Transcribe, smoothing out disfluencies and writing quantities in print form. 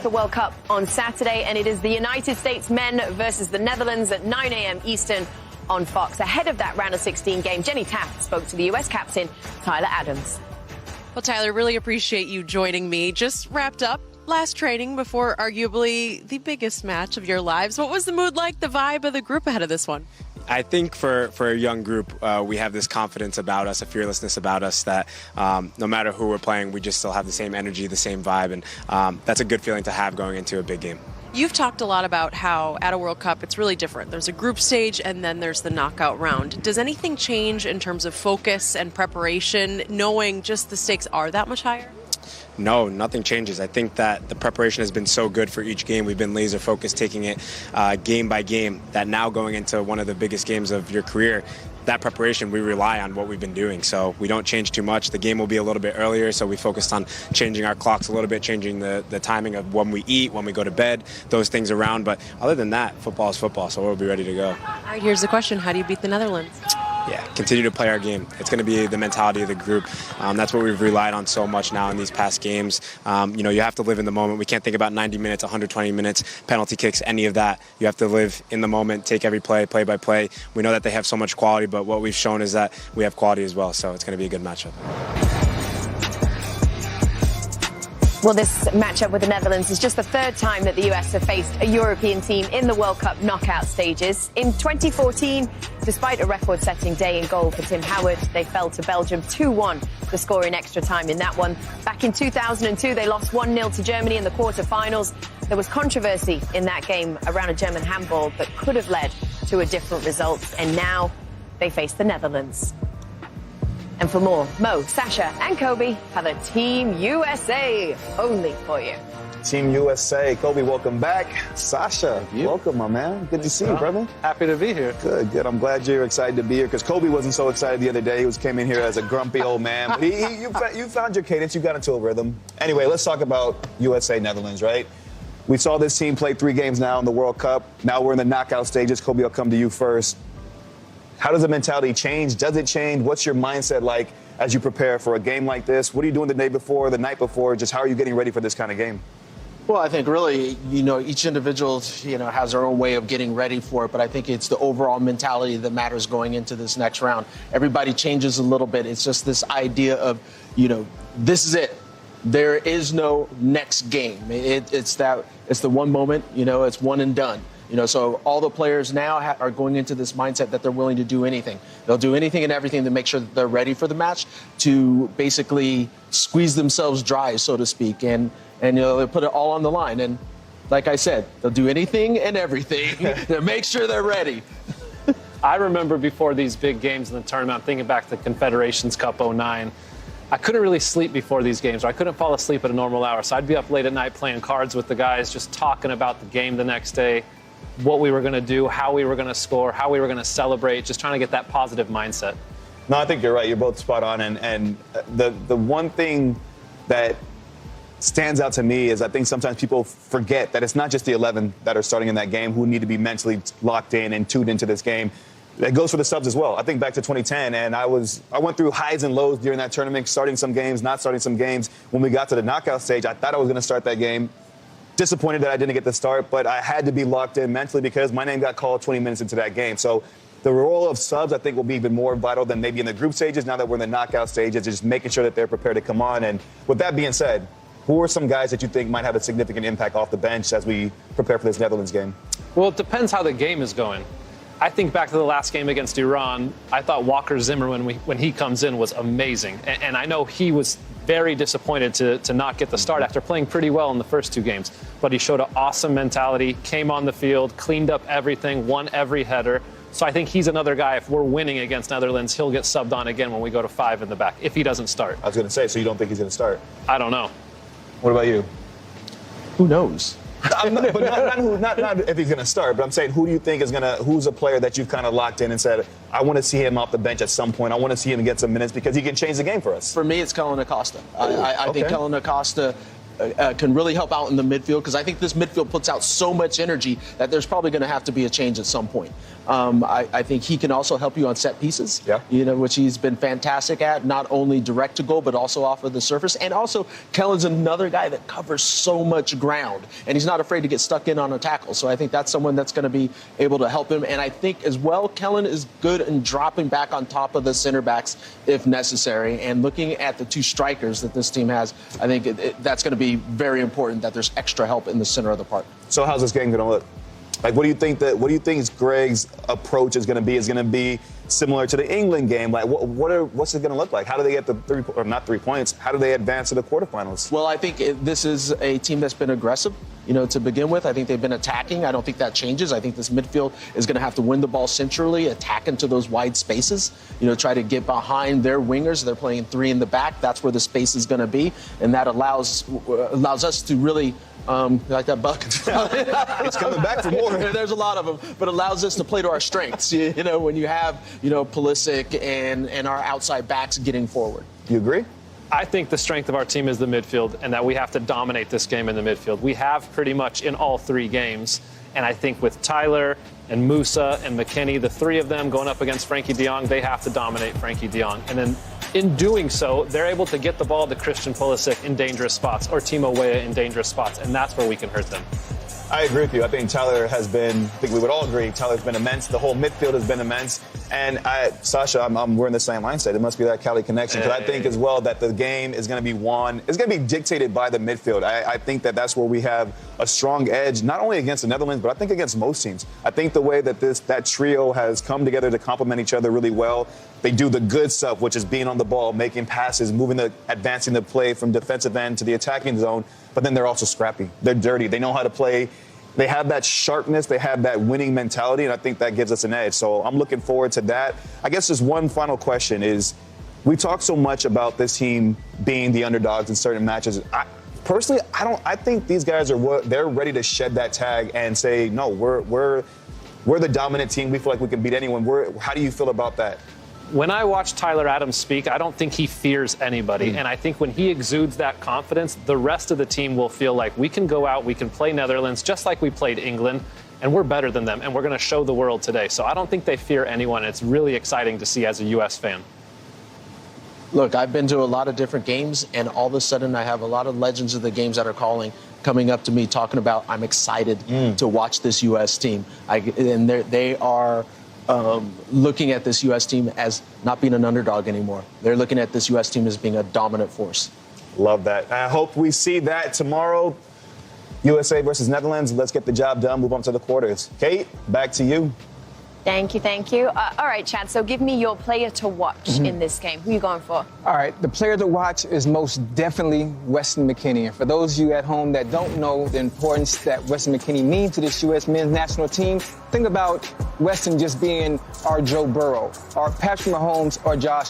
FIFA World Cup on Saturday, and it is the United States men versus the Netherlands at 9 a.m. Eastern on Fox. Ahead of that round of 16 game, Jenny Taft spoke to the U.S. captain, Tyler Adams. Well, Tyler, really appreciate you joining me. Just wrapped up last training before arguably the biggest match of your lives. What was the mood like, the vibe of the group ahead of this one? I think for a young group, we have this confidence about us, a fearlessness about us that no matter who we're playing, we just still have the same energy, the same vibe, and that's a good feeling to have going into a big game. You've talked a lot about how at a World Cup it's really different. There's a group stage and then there's the knockout round. Does anything change in terms of focus and preparation, knowing just the stakes are that much higher? No, nothing changes. I think that the preparation has been so good for each game. We've been laser focused, taking it game by game, that now going into one of the biggest games of your career, that preparation, we rely on what we've been doing. So we don't change too much. The game will be a little bit earlier, so we focused on changing our clocks a little bit, changing the timing of when we eat, when we go to bed, those things around. But other than that, football is football, so we'll be ready to go. All right, here's the question. How do you beat the Netherlands? Yeah, continue to play our game. It's going to be the mentality of the group. That's what we've relied on so much now in these past games. You have to live in the moment. We can't think about 90 minutes, 120 minutes, penalty kicks, any of that. You have to live in the moment, take every play, play by play. We know that they have so much quality, but what we've shown is that we have quality as well, so it's going to be a good matchup. Well, this matchup with the Netherlands is just the third time that the U.S. have faced a European team in the World Cup knockout stages. In 2014, despite a record-setting day in goal for Tim Howard, they fell to Belgium 2-1 to score in extra time in that one. Back in 2002, they lost 1-0 to Germany in the quarter-finals. There was controversy in that game around a German handball that could have led to a different result. And now they face the Netherlands. And for more, Mo, Sasha, and Kobe have a Team USA only for you. Team USA. Kobe, welcome back. Sasha, welcome, my man. Good to see you, brother. Happy to be here. Good. I'm glad you're excited to be here, because Kobe wasn't so excited the other day. He came in here as a grumpy old man. But you found your cadence. You got into a rhythm. Anyway, let's talk about USA Netherlands, right? We saw this team play 3 games now in the World Cup. Now we're in the knockout stages. Kobe, I'll come to you first. How does the mentality change? Does it change? What's your mindset like as you prepare for a game like this? What are you doing the day before, the night before? Just how are you getting ready for this kind of game? Well, I think really, each individual, has their own way of getting ready for it. But I think it's the overall mentality that matters going into this next round. Everybody changes a little bit. It's just this idea of, this is it. There is no next game. It's the one moment, it's one and done. So all the players now are going into this mindset that they're willing to do anything. They'll do anything and everything to make sure that they're ready for the match, to basically squeeze themselves dry, so to speak, and they put it all on the line. And like I said, they'll do anything and everything to make sure they're ready. I remember before these big games in the tournament, I'm thinking back to the Confederations Cup 09. I couldn't really sleep before these games, or I couldn't fall asleep at a normal hour. So I'd be up late at night playing cards with the guys, just talking about the game the next day, what we were going to do, how we were going to score, how we were going to celebrate, just trying to get that positive mindset. No, I think you're right. You're both spot on. And the one thing that stands out to me is I think sometimes people forget that it's not just the 11 that are starting in that game who need to be mentally locked in and tuned into this game. That goes for the subs as well. I think back to 2010, and I went through highs and lows during that tournament, starting some games, not starting some games. When we got to the knockout stage, I thought I was going to start that game. Disappointed that I didn't get the start, but I had to be locked in mentally because my name got called 20 minutes into that game. So the role of subs, I think, will be even more vital than maybe in the group stages. Now that we're in the knockout stages, just making sure that they're prepared to come on. And with that being said, who are some guys that you think might have a significant impact off the bench as we prepare for this Netherlands game? Well, it depends how the game is going. I think back to the last game against Iran, I thought Walker Zimmerman, when he comes in, was amazing. And I know he was very disappointed to not get the start after playing pretty well in the first 2 games. But he showed an awesome mentality, came on the field, cleaned up everything, won every header. So I think he's another guy, if we're winning against Netherlands, he'll get subbed on again when we go to 5 in the back, if he doesn't start. I was going to say, so you don't think he's going to start? I don't know. What about you? Who knows? Not if he's going to start, but I'm saying who do you think who's a player that you've kind of locked in and said, I want to see him off the bench at some point. I want to see him get some minutes because he can change the game for us. For me, it's Kellyn Acosta. I think Kellyn Acosta can really help out in the midfield because I think this midfield puts out so much energy that there's probably going to have to be a change at some point. I think he can also help you on set pieces, which he's been fantastic at, not only direct to goal, but also off of the surface. And also, Kellen's another guy that covers so much ground, and he's not afraid to get stuck in on a tackle. So I think that's someone that's going to be able to help him. And I think as well, Kellen is good in dropping back on top of the center backs if necessary. And looking at the two strikers that this team has, I think that's going to be very important that there's extra help in the center of the park. So how's this game going to look? Like, what do you think Greg's approach is going to be? Is going to be similar to the England game? Like, what's it going to look like? How do they get the 3 points? How do they advance to the quarterfinals? Well, I think this is a team that's been aggressive, to begin with. I think they've been attacking. I don't think that changes. I think this midfield is going to have to win the ball centrally, attack into those wide spaces, try to get behind their wingers. They're playing 3 in the back. That's where the space is going to be. And that allows us to really, like that buck. It's coming back for more. There's a lot of them, but allows us to play to our strengths, when you have, Pulisic and our outside backs getting forward. You agree? I think the strength of our team is the midfield, and that we have to dominate this game in the midfield. We have pretty much in all 3 games, and I think with Tyler and Musa and McKennie, the 3 of them going up against Frankie de Jong, they have to dominate Frankie de Jong. And then in doing so, they're able to get the ball to Christian Pulisic in dangerous spots or Timo Weah in dangerous spots, and that's where we can hurt them. I agree with you. I think Tyler has been, I think we would all agree, Tyler's been immense. The whole midfield has been immense. And Sasha, we're in the same mindset. It must be that Cali connection. Because I think as well that the game is going to be won, it's going to be dictated by the midfield. I think that's where we have a strong edge, not only against the Netherlands, but I think against most teams. I think the way that that trio has come together to complement each other really well. They do the good stuff, which is being on the ball, making passes, advancing the play from defensive end to the attacking zone. But then they're also scrappy. They're dirty. They know how to play. They have that sharpness. They have that winning mentality, and I think that gives us an edge. So I'm looking forward to that. I guess just one final question is, we talk so much about this team being the underdogs in certain matches. Personally, I think they's guys they're ready to shed that tag and say, no, we're the dominant team. We feel like we can beat anyone. How do you feel about that? When I watch Tyler Adams speak, I don't think he fears anybody. And I think when he exudes that confidence, the rest of the team will feel like we can go out, we can play Netherlands just like we played England, and we're better than them, and we're going to show the world today. So I don't think they fear anyone. It's really exciting to see as a U.S. fan. Look, I've been to a lot of different games, and all of a sudden I have a lot of legends of the games that are coming up to me talking about I'm excited to watch this U.S. team. And they are looking at this U.S. team as not being an underdog anymore. They're looking at this U.S. team as being a dominant force. Love that. I hope we see that tomorrow. USA versus Netherlands. Let's get the job done. Move on to the quarters. Kate, back to you. Thank you. All right, Chad, so give me your player to watch in this game. Who are you going for? All right, the player to watch is most definitely Weston McKennie. And for those of you at home that don't know the importance that Weston McKennie means to this U.S. men's national team, think about Weston just being our Joe Burrow, our Patrick Mahomes, or Josh.